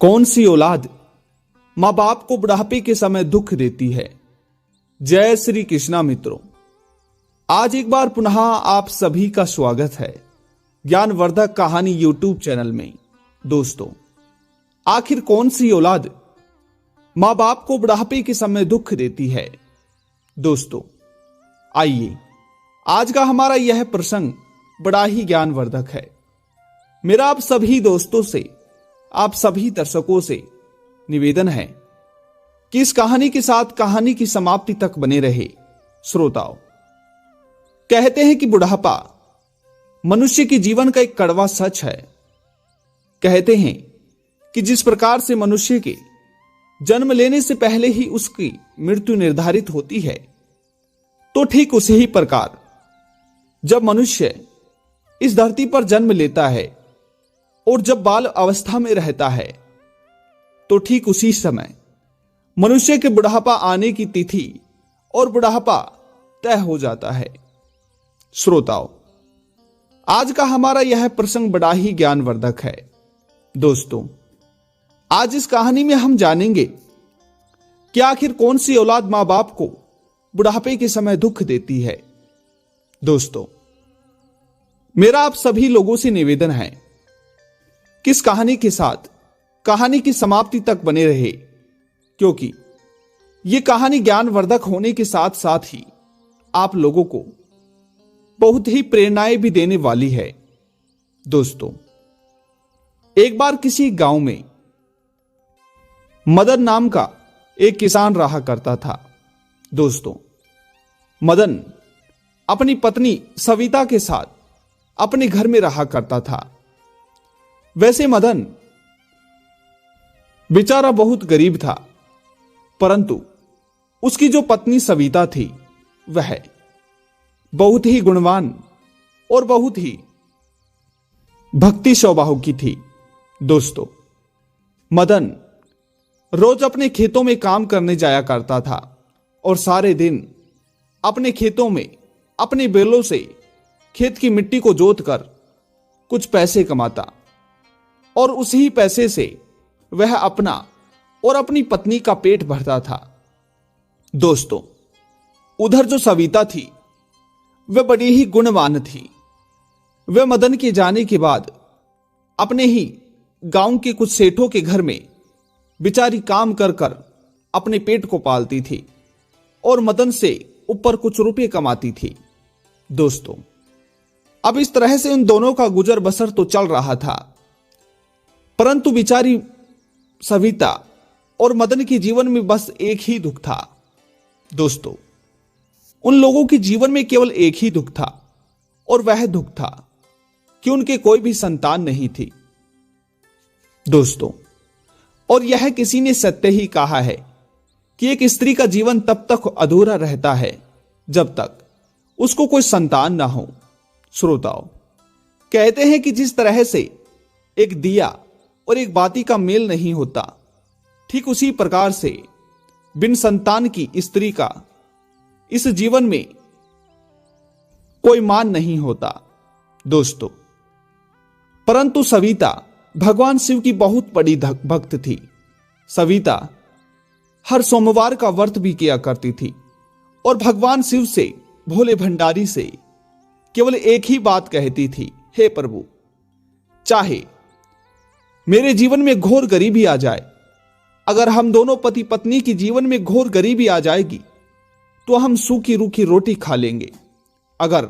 कौन सी औलाद मां बाप को बुढ़ापे के समय दुख देती है। जय श्री कृष्णा मित्रों, आज एक बार पुनः आप सभी का स्वागत है ज्ञानवर्धक कहानी यूट्यूब चैनल में। दोस्तों, आखिर कौन सी औलाद मां बाप को बुढ़ापे के समय दुख देती है। दोस्तों, आइए आज का हमारा यह प्रसंग बड़ा ही ज्ञानवर्धक है। मेरा आप सभी दोस्तों से, आप सभी दर्शकों से निवेदन है कि इस कहानी के साथ कहानी की समाप्ति तक बने रहे। श्रोताओं, कहते हैं कि बुढ़ापा मनुष्य के जीवन का एक कड़वा सच है। कहते हैं कि जिस प्रकार से मनुष्य के जन्म लेने से पहले ही उसकी मृत्यु निर्धारित होती है, तो ठीक उसी ही प्रकार जब मनुष्य इस धरती पर जन्म लेता है और जब बाल अवस्था में रहता है, तो ठीक उसी समय मनुष्य के बुढ़ापा आने की तिथि और बुढ़ापा तय हो जाता है। श्रोताओं, आज का हमारा यह प्रसंग बड़ा ही ज्ञानवर्धक है। दोस्तों, आज इस कहानी में हम जानेंगे कि आखिर कौन सी औलाद मां बाप को बुढ़ापे के समय दुख देती है। दोस्तों, मेरा आप सभी लोगों से निवेदन है कि इस कहानी के साथ कहानी की समाप्ति तक बने रहे, क्योंकि यह कहानी ज्ञानवर्धक होने के साथ साथ ही आप लोगों को बहुत ही प्रेरणाएं भी देने वाली है। दोस्तों, एक बार किसी गांव में मदन नाम का एक किसान रहा करता था। दोस्तों, मदन अपनी पत्नी सविता के साथ अपने घर में रहा करता था। वैसे मदन बेचारा बहुत गरीब था, परंतु उसकी जो पत्नी सविता थी वह बहुत ही गुणवान और बहुत ही भक्ति स्वभाव की थी। दोस्तों, मदन रोज अपने खेतों में काम करने जाया करता था और सारे दिन अपने खेतों में अपने बैलों से खेत की मिट्टी को जोतकर कुछ पैसे कमाता और उसी पैसे से वह अपना और अपनी पत्नी का पेट भरता था। दोस्तों, उधर जो सविता थी वह बड़ी ही गुणवान थी। वह मदन के जाने के बाद अपने ही गांव के कुछ सेठों के घर में बेचारी काम कर कर अपने पेट को पालती थी और मदन से ऊपर कुछ रुपए कमाती थी। दोस्तों, अब इस तरह से उन दोनों का गुजर बसर तो चल रहा था, परंतु बेचारी सविता और मदन के जीवन में बस एक ही दुख था। दोस्तों, उन लोगों के जीवन में केवल एक ही दुख था और वह दुख था कि उनके कोई भी संतान नहीं थी। दोस्तों, और यह किसी ने सत्य ही कहा है कि एक स्त्री का जीवन तब तक अधूरा रहता है जब तक उसको कोई संतान ना हो। श्रोताओं, कहते हैं कि जिस तरह से एक दिया और एक बाती का मेल नहीं होता, ठीक उसी प्रकार से बिन संतान की स्त्री का इस जीवन में कोई मान नहीं होता। दोस्तों, परंतु सविता भगवान शिव की बहुत बड़ी भक्त थी। सविता हर सोमवार का व्रत भी किया करती थी और भगवान शिव से, भोले भंडारी से केवल एक ही बात कहती थी, हे प्रभु, चाहे मेरे जीवन में घोर गरीबी आ जाए, अगर हम दोनों पति पत्नी की जीवन में घोर गरीबी आ जाएगी तो हम सूखी रूखी रोटी खा लेंगे। अगर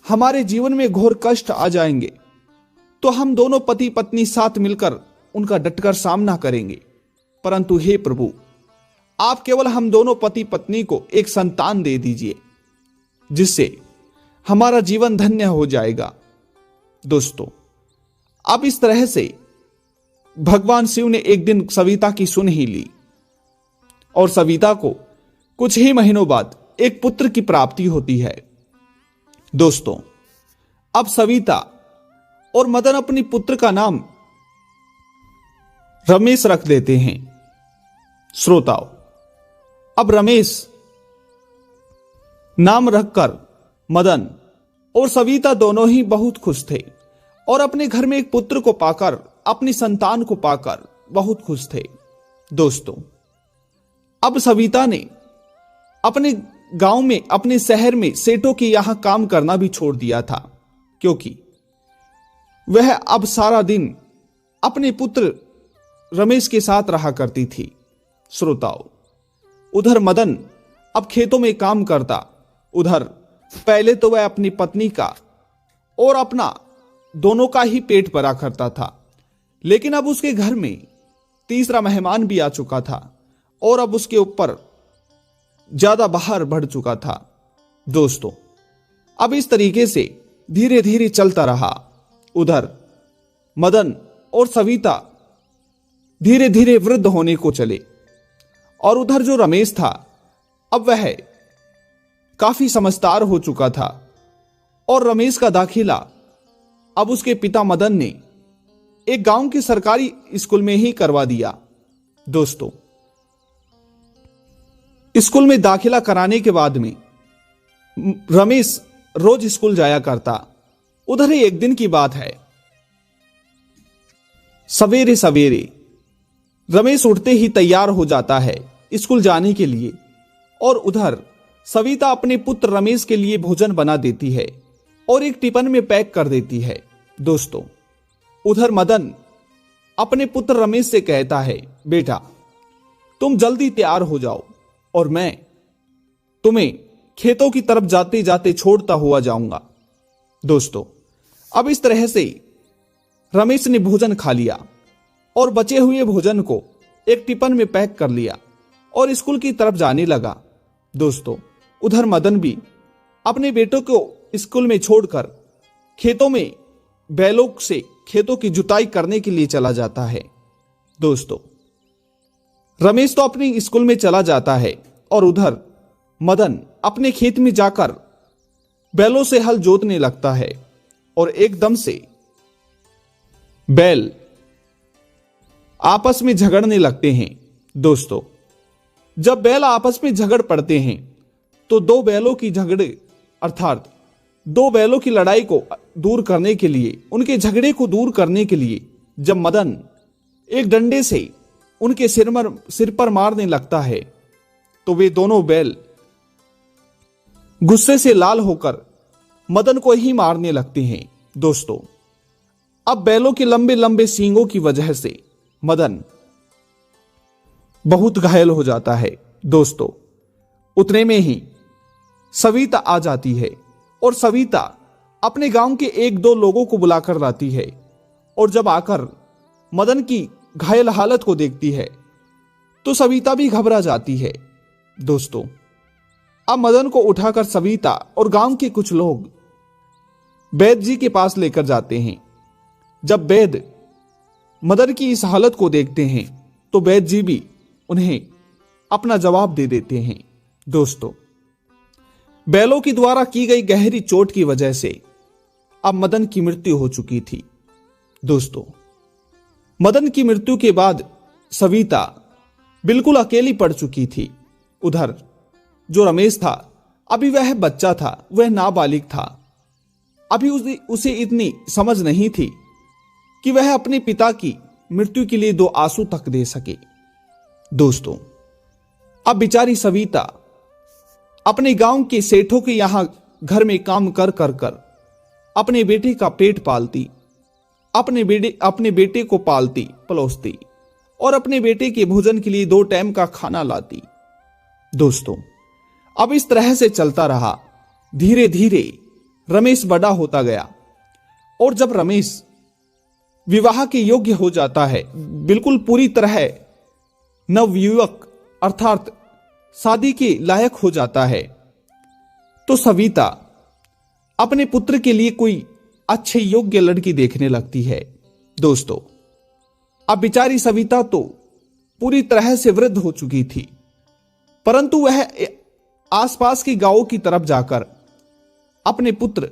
हमारे जीवन में घोर कष्ट आ जाएंगे तो हम दोनों पति पत्नी साथ मिलकर उनका डटकर सामना करेंगे। परंतु हे प्रभु, आप केवल हम दोनों पति पत्नी को एक संतान दे दीजिए, जिससे हमारा जीवन धन्य हो जाएगा। दोस्तों, अब इस तरह से भगवान शिव ने एक दिन सविता की सुन ही ली और सविता को कुछ ही महीनों बाद एक पुत्र की प्राप्ति होती है। दोस्तों, अब सविता और मदन अपनी पुत्र का नाम रमेश रख देते हैं। श्रोताओं, अब रमेश नाम रखकर मदन और सविता दोनों ही बहुत खुश थे और अपने घर में एक पुत्र को पाकर, अपनी संतान को पाकर बहुत खुश थे। दोस्तों, अब सविता ने अपने गांव में, अपने शहर में सेठों के यहां काम करना भी छोड़ दिया था, क्योंकि वह अब सारा दिन अपने पुत्र रमेश के साथ रहा करती थी। श्रोताओं, उधर मदन अब खेतों में काम करता, उधर पहले तो वह अपनी पत्नी का और अपना दोनों का ही पेट भरा करता था, लेकिन अब उसके घर में तीसरा मेहमान भी आ चुका था और अब उसके ऊपर ज्यादा बाहर बढ़ चुका था। दोस्तों, अब इस तरीके से धीरे धीरे चलता रहा। उधर मदन और सविता धीरे धीरे वृद्ध होने को चले और उधर जो रमेश था, अब वह काफी समझदार हो चुका था और रमेश का दाखिला अब उसके पिता मदन ने एक गांव के सरकारी स्कूल में ही करवा दिया। दोस्तों, स्कूल में दाखिला कराने के बाद में रमेश रोज स्कूल जाया करता। उधर ही एक दिन की बात है, सवेरे सवेरे रमेश उठते ही तैयार हो जाता है स्कूल जाने के लिए और उधर सविता अपने पुत्र रमेश के लिए भोजन बना देती है और एक टिफिन में पैक कर देती है। दोस्तों, उधर मदन अपने पुत्र रमेश से कहता है, बेटा तुम जल्दी तैयार हो जाओ और मैं तुम्हें खेतों की तरफ जाते जाते छोड़ता हुआ जाऊंगा। दोस्तों, अब इस तरह से रमेश ने भोजन खा लिया और बचे हुए भोजन को एक टिफिन में पैक कर लिया और स्कूल की तरफ जाने लगा। दोस्तों, उधर मदन भी अपने बेटों को स्कूल में छोड़कर खेतों में बैलों से खेतों की जुताई करने के लिए चला जाता है। दोस्तों, रमेश तो अपनी स्कूल में चला जाता है और उधर मदन अपने खेत में जाकर बैलों से हल जोतने लगता है और एकदम से बैल आपस में झगड़ने लगते हैं। दोस्तों, जब बैल आपस में झगड़ पड़ते हैं तो दो बैलों की झगड़े अर्थात दो बैलों की लड़ाई को दूर करने के लिए, उनके झगड़े को दूर करने के लिए जब मदन एक डंडे से उनके सिर पर मारने लगता है तो वे दोनों बैल गुस्से से लाल होकर मदन को ही मारने लगते हैं। दोस्तों, अब बैलों के लंबे लंबे सींगों की वजह से मदन बहुत घायल हो जाता है। दोस्तों, उतने में ही सविता आ जाती है और सविता अपने गांव के एक दो लोगों को बुलाकर लाती है और जब आकर मदन की घायल हालत को देखती है तो सविता भी घबरा जाती है। दोस्तों, अब मदन को उठाकर सविता और गांव के कुछ लोग वैद्य जी के पास लेकर जाते हैं। जब वैद्य मदन की इस हालत को देखते हैं तो वैद्य जी भी उन्हें अपना जवाब दे देते हैं। दोस्तों, बैलों की द्वारा की गई गहरी चोट की वजह से अब मदन की मृत्यु हो चुकी थी। दोस्तों, मदन की मृत्यु के बाद सविता बिल्कुल अकेली पड़ चुकी थी। उधर जो रमेश था, अभी वह बच्चा था, वह नाबालिग था। अभी उसे इतनी समझ नहीं थी कि वह अपने पिता की मृत्यु के लिए दो आंसू तक दे सके। दोस्तों, अब बेचारी सविता अपने गांव के सेठों के यहां घर में काम कर कर कर अपने बेटे का पेट पालती, अपने बेटे को पालती पलोसती और अपने बेटे के भोजन के लिए 2 टाइम का खाना लाती। दोस्तों, अब इस तरह से चलता रहा। धीरे धीरे रमेश बड़ा होता गया और जब रमेश विवाह के योग्य हो जाता है, बिल्कुल पूरी तरह नवयुवक अर्थात शादी के लायक हो जाता है, तो सविता अपने पुत्र के लिए कोई अच्छे योग्य लड़की देखने लगती है। दोस्तों, अब बेचारी सविता तो पूरी तरह से वृद्ध हो चुकी थी, परंतु वह आसपास के गांवों की तरफ जाकर अपने पुत्र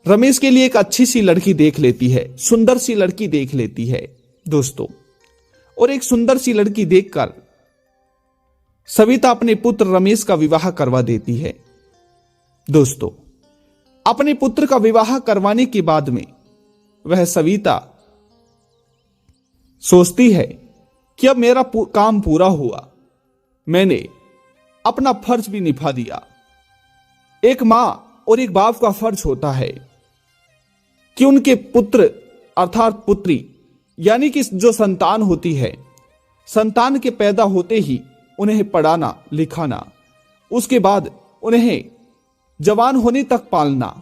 रमेश के लिए एक अच्छी सी लड़की देख लेती है, सुंदर सी लड़की देख लेती है। दोस्तों, और एक सुंदर सी लड़की देखकर सविता अपने पुत्र रमेश का विवाह करवा देती है। दोस्तों, अपने पुत्र का विवाह करवाने के बाद में वह सविता सोचती है कि अब मेरा काम पूरा हुआ, मैंने अपना फर्ज भी निभा दिया। एक मां और एक बाप का फर्ज होता है कि उनके पुत्र अर्थात पुत्री यानी कि जो संतान होती है, संतान के पैदा होते ही उन्हें पढ़ाना लिखाना, उसके बाद उन्हें जवान होने तक पालना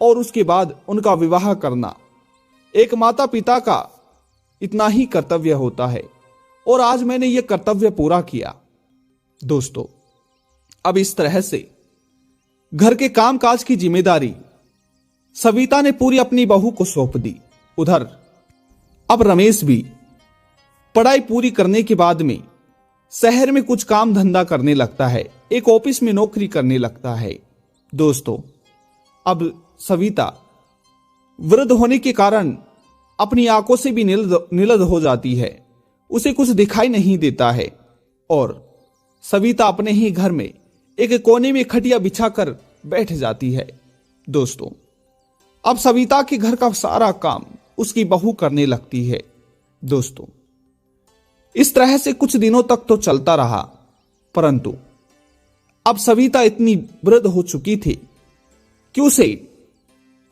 और उसके बाद उनका विवाह करना एक माता पिता का इतना ही कर्तव्य होता है। और आज मैंने यह कर्तव्य पूरा किया। दोस्तों, अब इस तरह से घर के कामकाज की जिम्मेदारी सविता ने पूरी अपनी बहू को सौंप दी। उधर अब रमेश भी पढ़ाई पूरी करने के बाद में शहर में कुछ काम धंधा करने लगता है, एक ऑफिस में नौकरी करने लगता है। दोस्तों, अब सविता वृद्ध होने के कारण अपनी आंखों से भी नीलद हो जाती है, उसे कुछ दिखाई नहीं देता है और सविता अपने ही घर में एक कोने में खटिया बिछाकर बैठ जाती है। दोस्तों, अब सविता के घर का सारा काम उसकी बहू करने लगती है। दोस्तों, इस तरह से कुछ दिनों तक तो चलता रहा, परंतु अब सविता इतनी वृद्ध हो चुकी थी कि उसे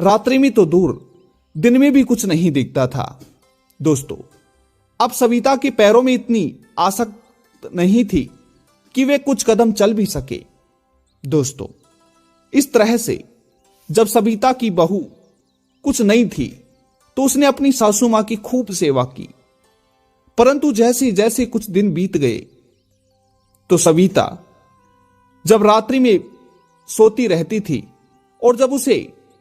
रात्रि में तो दूर दिन में भी कुछ नहीं दिखता था। दोस्तों, अब सविता के पैरों में इतनी आसक्त नहीं थी कि वे कुछ कदम चल भी सके। दोस्तों, इस तरह से जब सविता की बहू कुछ नहीं थी तो उसने अपनी सासू मां की खूब सेवा की, परंतु जैसे जैसे कुछ दिन बीत गए तो सविता जब रात्रि में सोती रहती थी और जब उसे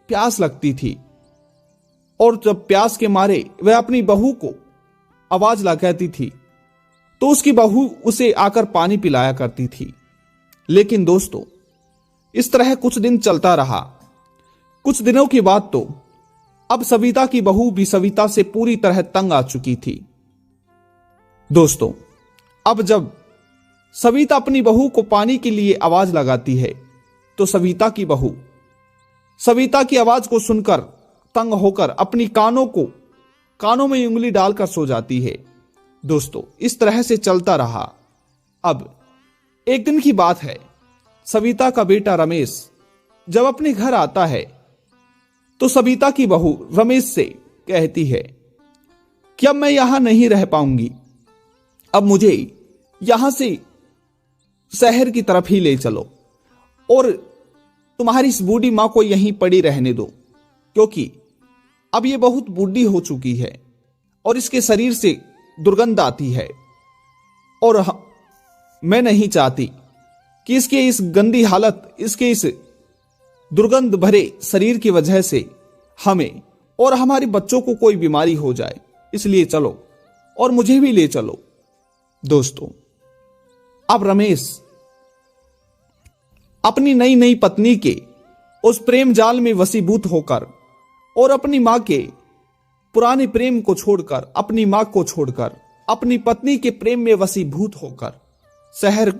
प्यास लगती थी और जब प्यास के मारे वह अपनी बहू को आवाज लगाती थी तो उसकी बहू उसे आकर पानी पिलाया करती थी। लेकिन दोस्तों, इस तरह कुछ दिन चलता रहा। कुछ दिनों के बाद तो अब सविता की बहू भी सविता से पूरी तरह तंग आ चुकी थी। दोस्तों, अब जब सविता अपनी बहू को पानी के लिए आवाज लगाती है तो सविता की बहू सविता की आवाज को सुनकर तंग होकर अपनी कानों में उंगली डालकर सो जाती है। दोस्तों, इस तरह से चलता रहा। अब एक दिन की बात है, सविता का बेटा रमेश जब अपने घर आता है तो सविता की बहू रमेश से कहती है कि अब मैं यहां नहीं रह पाऊंगी, अब मुझे यहां से शहर की तरफ ही ले चलो और तुम्हारी इस बूढ़ी मां को यहीं पड़ी रहने दो, क्योंकि अब ये बहुत बूढ़ी हो चुकी है और इसके शरीर से दुर्गंध आती है और मैं नहीं चाहती कि इसके इस गंदी हालत, इसके इस दुर्गंध भरे शरीर की वजह से हमें और हमारे बच्चों को कोई बीमारी हो जाए, इसलिए चलो और मुझे भी ले चलो। दोस्तों, अब रमेश अपनी नई नई पत्नी के उस प्रेम जाल में वशीभूत होकर और अपनी मां के पुराने प्रेम को छोड़कर, अपनी मां को छोड़कर, अपनी पत्नी के प्रेम में वशीभूत होकर शहर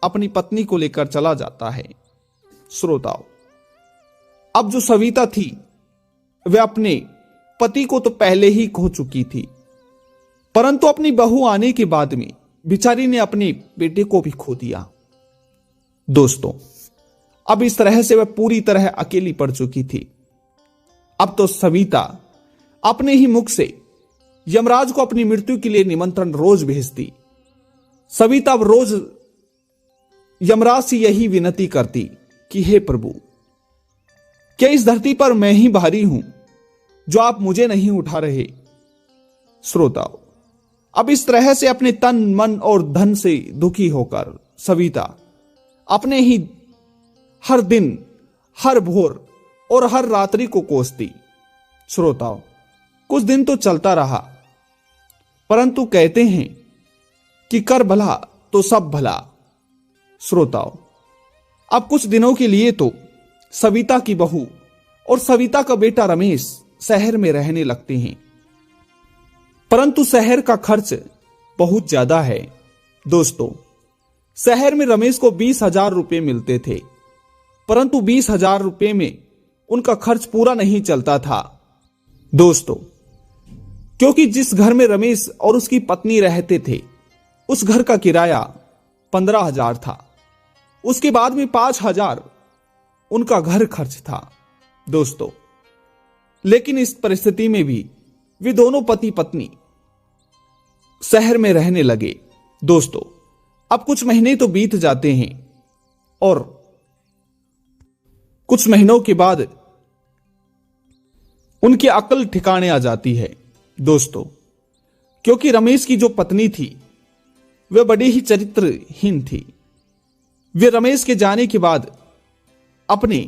अपनी पत्नी को लेकर चला जाता है। श्रोताओं, अब जो सविता थी वह अपने पति को तो पहले ही खो चुकी थी, परंतु अपनी बहू आने के बाद में बिचारी ने अपने बेटे को भी खो दिया। दोस्तों, अब इस तरह से वह पूरी तरह अकेली पड़ चुकी थी। अब तो सविता अपने ही मुख से यमराज को अपनी मृत्यु के लिए निमंत्रण रोज भेजती। सविता अब रोज यमराज से यही विनती करती कि हे प्रभु, क्या इस धरती पर मैं ही भारी हूं जो आप मुझे नहीं उठा रहे। श्रोताओं, अब इस तरह से अपने तन मन और धन से दुखी होकर सविता अपने ही हर दिन, हर भोर और हर रात्रि को कोसती। श्रोताओं, कुछ दिन तो चलता रहा, परंतु कहते हैं कि कर भला तो सब भला। श्रोताओं, अब कुछ दिनों के लिए तो सविता की बहू और सविता का बेटा रमेश शहर में रहने लगते हैं, परंतु शहर का खर्च बहुत ज्यादा है। दोस्तों, शहर में रमेश को 20,000 रुपये मिलते थे, परंतु 20,000 रुपये में उनका खर्च पूरा नहीं चलता था। दोस्तों, क्योंकि जिस घर में रमेश और उसकी पत्नी रहते थे उस घर का किराया 15,000 था। उसके बाद में 5,000 उनका घर खर्च था दोस्तों। लेकिन इस परिस्थिति में भी वे दोनों पति पत्नी शहर में रहने लगे दोस्तों। अब कुछ महीने तो बीत जाते हैं और कुछ महीनों के बाद उनकी अकल ठिकाने आ जाती है दोस्तों, क्योंकि रमेश की जो पत्नी थी वह बड़ी ही चरित्रहीन थी। वे रमेश के जाने के बाद अपने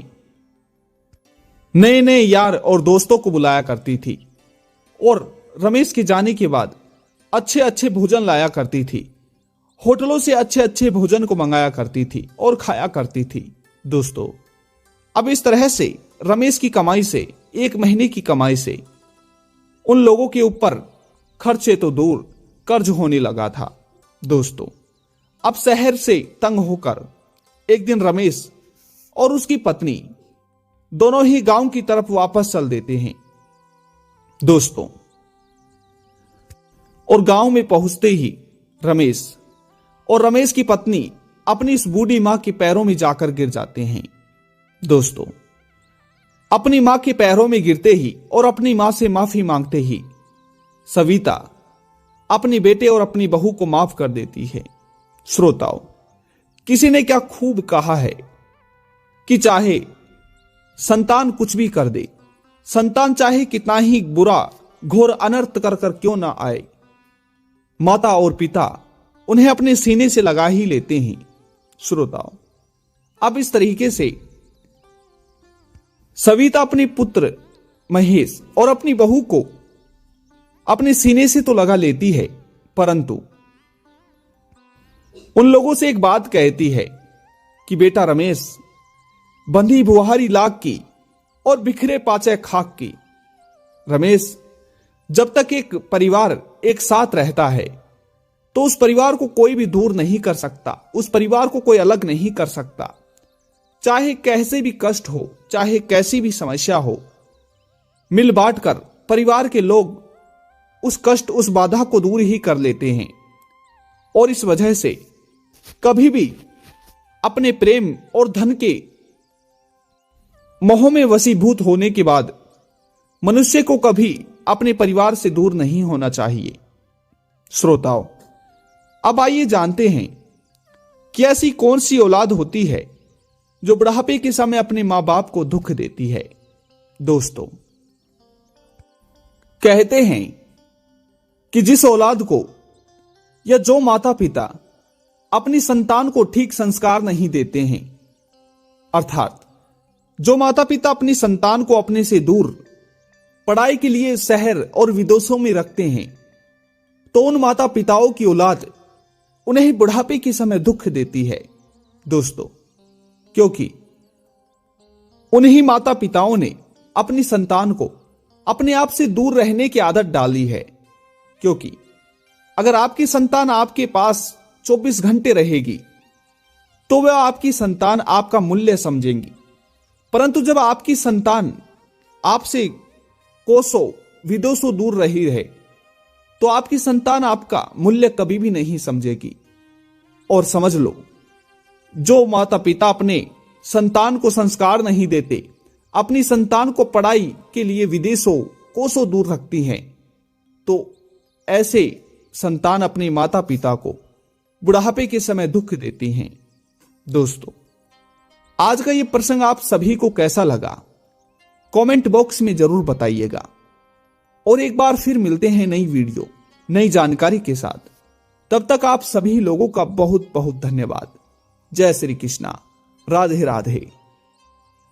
नए नए यार और दोस्तों को बुलाया करती थी और रमेश के जाने के बाद अच्छे अच्छे भोजन लाया करती थी। होटलों से अच्छे अच्छे भोजन को मंगाया करती थी और खाया करती थी दोस्तों। अब इस तरह से रमेश की कमाई से, एक महीने की कमाई से उन लोगों के ऊपर खर्चे तो दूर कर्ज होने लगा था दोस्तों। अब शहर से तंग होकर एक दिन रमेश और उसकी पत्नी दोनों ही गांव की तरफ वापस चल देते हैं दोस्तों। और गांव में पहुंचते ही रमेश और रमेश की पत्नी अपनी इस बूढ़ी मां के पैरों में जाकर गिर जाते हैं दोस्तों। अपनी मां के पैरों में गिरते ही और अपनी मां से माफी मांगते ही सविता अपने बेटे और अपनी बहू को माफ कर देती है। श्रोताओ, किसी ने क्या खूब कहा है कि चाहे संतान कुछ भी कर दे, संतान चाहे कितना ही बुरा घोर अनर्थ कर कर क्यों ना आए, माता और पिता उन्हें अपने सीने से लगा ही लेते हैं। श्रोताओं, अब इस तरीके से सविता अपने पुत्र महेश और अपनी बहू को अपने सीने से तो लगा लेती है, परंतु उन लोगों से एक बात कहती है कि बेटा रमेश, बंधी बुहारी लाख की और बिखरे पाचे खाक की। रमेश, जब तक एक परिवार एक साथ रहता है तो उस परिवार को कोई भी दूर नहीं कर सकता, उस परिवार को कोई अलग नहीं कर सकता। चाहे कैसे भी कष्ट हो, चाहे कैसी भी समस्या हो, मिल बांट कर परिवार के लोग उस कष्ट, उस बाधा को दूर ही कर लेते हैं। और इस वजह से कभी भी अपने प्रेम और धन के मोह में वशीभूत होने के बाद मनुष्य को कभी अपने परिवार से दूर नहीं होना चाहिए। श्रोताओं, अब आइए जानते हैं कि ऐसी कौन सी औलाद होती है जो बुढ़ापे के समय अपने मां बाप को दुख देती है। दोस्तों, कहते हैं कि जिस औलाद को या जो माता पिता अपनी संतान को ठीक संस्कार नहीं देते हैं, अर्थात जो माता पिता अपनी संतान को अपने से दूर पढ़ाई के लिए शहर और विदेशों में रखते हैं, तो उन माता पिताओं की औलाद उन्हें बुढ़ापे के समय दुख देती है दोस्तों, क्योंकि उन्हीं माता पिताओं ने अपनी संतान को अपने आप से दूर रहने की आदत डाली है। क्योंकि अगर आपकी संतान आपके पास 24 घंटे रहेगी तो वह आपकी संतान आपका मूल्य समझेंगी, परंतु जब आपकी संतान आपसे कोसों विदेशों दूर रही है तो आपकी संतान आपका मूल्य कभी भी नहीं समझेगी। और समझ लो, जो माता पिता अपने संतान को संस्कार नहीं देते, अपनी संतान को पढ़ाई के लिए विदेशों कोसों दूर रखती हैं, तो ऐसे संतान अपने माता पिता को बुढ़ापे के समय दुख देती हैं। दोस्तों, आज का यह प्रसंग आप सभी को कैसा लगा, कमेंट बॉक्स में जरूर बताइएगा। और एक बार फिर मिलते हैं नई वीडियो, नई जानकारी के साथ। तब तक आप सभी लोगों का बहुत बहुत धन्यवाद। जय श्री कृष्णा, राधे राधे।